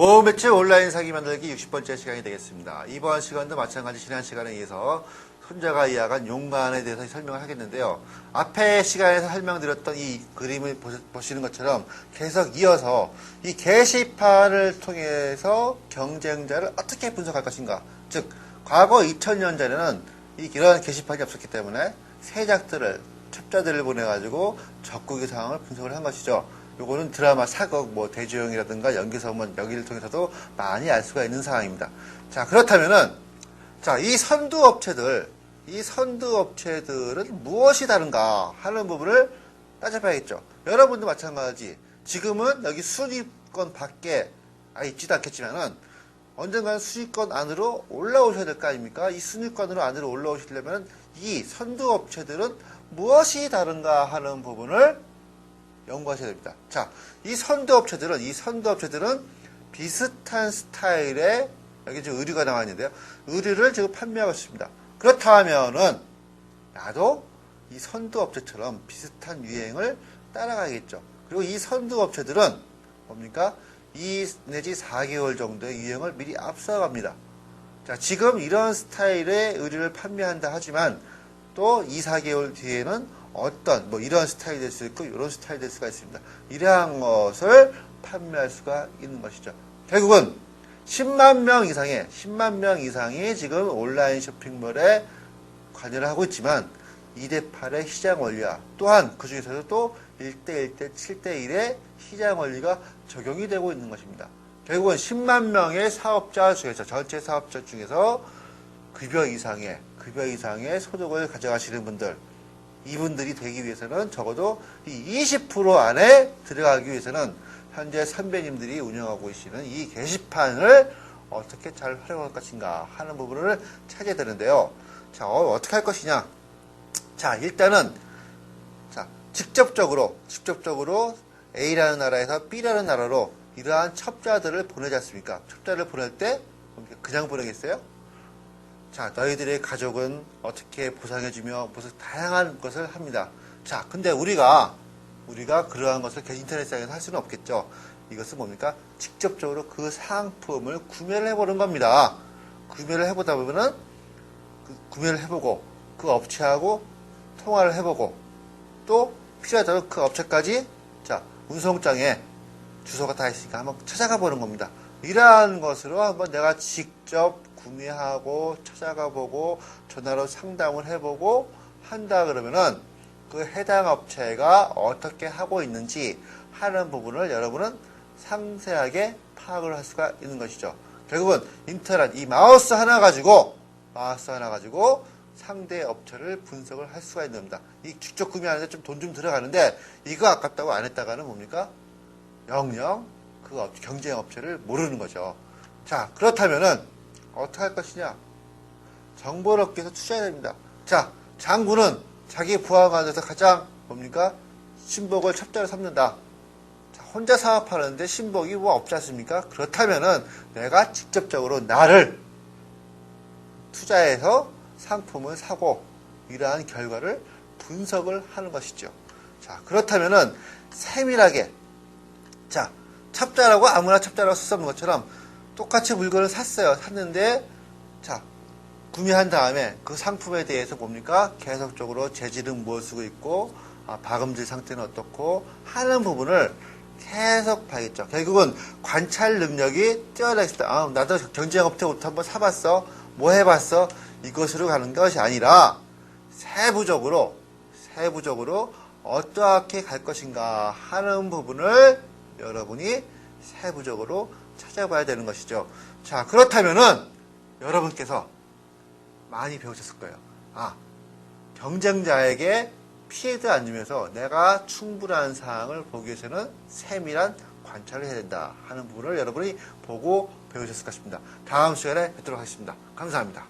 오매치 온라인 사기 만들기 60번째 시간이 되겠습니다. 이번 시간도 마찬가지 지난 시간에 이어서 손자가 이야기한 용관에 대해서 설명을 하겠는데요. 앞에 시간에서 설명드렸던 이 그림을 보시는 것처럼 계속 이어서 이 게시판을 통해서 경쟁자를 어떻게 분석할 것인가. 즉, 과거 2000년 전에는 이런 게시판이 없었기 때문에 세작들을, 첩자들을 보내가지고 적국의 상황을 분석을 한 것이죠. 요거는 드라마 사극, 대조영이라든가 연기서문 여기를 통해서도 많이 알 수가 있는 상황입니다. 자, 그렇다면은, 이 선두업체들은 무엇이 다른가 하는 부분을 따져봐야겠죠. 여러분도 마찬가지. 지금은 여기 순위권 밖에 있지도 않겠지만은, 언젠가는 순위권 안으로 올라오셔야 될 거 아닙니까? 이 순위권으로 안으로 올라오시려면 이 선두업체들은 무엇이 다른가 하는 부분을 연구하셔야 됩니다. 자, 이 선두업체들은 비슷한 스타일의, 여기 지금 의류가 나와 있는데요. 의류를 지금 판매하고 있습니다. 그렇다면은, 나도 이 선두업체처럼 비슷한 유행을 따라가야겠죠. 그리고 이 선두업체들은 뭡니까? 2 내지 4개월 정도의 유행을 미리 앞서갑니다. 자, 지금 이런 스타일의 의류를 판매한다 하지만, 또 2, 4개월 뒤에는 어떤 이런 스타일이 될 수 있고 이런 스타일이 될 수가 있습니다. 이러한 것을 판매할 수가 있는 것이죠. 결국은 10만 명 이상이 지금 온라인 쇼핑몰에 관여를 하고 있지만 2대8의 시장 원리와 또한 그 중에서도 또 1대1대 7대1의 시장 원리가 적용이 되고 있는 것입니다. 결국은 10만 명의 사업자 중에서, 전체 사업자 중에서 급여 이상의 소득을 가져가시는 분들, 이분들이 되기 위해서는 적어도 이 20% 안에 들어가기 위해서는 현재 선배님들이 운영하고 계시는 이 게시판을 어떻게 잘 활용할 것인가 하는 부분을 찾아야 되는데요. 자, 어떻게 할 것이냐. 자, 일단은, 직접적으로 A라는 나라에서 B라는 나라로 이러한 첩자들을 보내지 않습니까? 첩자를 보낼 때 그냥 보내겠어요? 자, 너희들의 가족은 어떻게 보상해주며 무슨 다양한 것을 합니다. 자, 근데 우리가 그러한 것을 인터넷상에서 할 수는 없겠죠. 이것은 뭡니까? 직접적으로 그 상품을 구매를 해보는 겁니다. 구매를 해보다 보면은, 구매를 해보고, 그 업체하고 통화를 해보고, 또 필요하다면 그 업체까지, 운송장에 주소가 다 있으니까 한번 찾아가 보는 겁니다. 이러한 것으로 한번 내가 직접 구매하고 찾아가 보고 전화로 상담을 해보고 한다 그러면은 그 해당 업체가 어떻게 하고 있는지 하는 부분을 여러분은 상세하게 파악을 할 수가 있는 것이죠. 결국은 인터넷 이 마우스 하나 가지고 상대 업체를 분석을 할 수가 있는 겁니다. 이 직접 구매하는데 좀 돈 좀 들어가는데 이거 아깝다고 안 했다가는 뭡니까? 영영 그 경쟁 업체를 모르는 거죠. 자, 그렇다면은 어떻게 할 것이냐? 정보를 얻기 위해서 투자해야 됩니다. 자, 장군은 자기 부하 가운데서 가장 뭡니까? 신복을 첩자로 삼는다. 자, 혼자 사업하는데 신복이 없지 않습니까? 그렇다면은 내가 직접적으로 나를 투자해서 상품을 사고 이러한 결과를 분석을 하는 것이죠. 자, 그렇다면은 세밀하게, 첩자라고 아무나 첩자라고 쓸 수 없는 것처럼 똑같이 물건을 샀는데, 구매한 다음에 그 상품에 대해서 뭡니까? 계속적으로 재질은 무엇을 쓰고 있고, 박음질 상태는 어떻고 하는 부분을 계속 봐야겠죠. 결국은 관찰 능력이 뛰어나 있다. 나도 경쟁업체 옷 한번 사봤어. 뭐 해봤어? 이것으로 가는 것이 아니라 세부적으로 어떻게 갈 것인가 하는 부분을 여러분이 세부적으로 찾아봐야 되는 것이죠. 자, 그렇다면은 여러분께서 많이 배우셨을 거예요. 경쟁자에게 피해도 안 주면서 내가 충분한 사항을 보기 위해서는 세밀한 관찰을 해야 된다 하는 부분을 여러분이 보고 배우셨을 것입니다. 다음 시간에 뵙도록 하겠습니다. 감사합니다.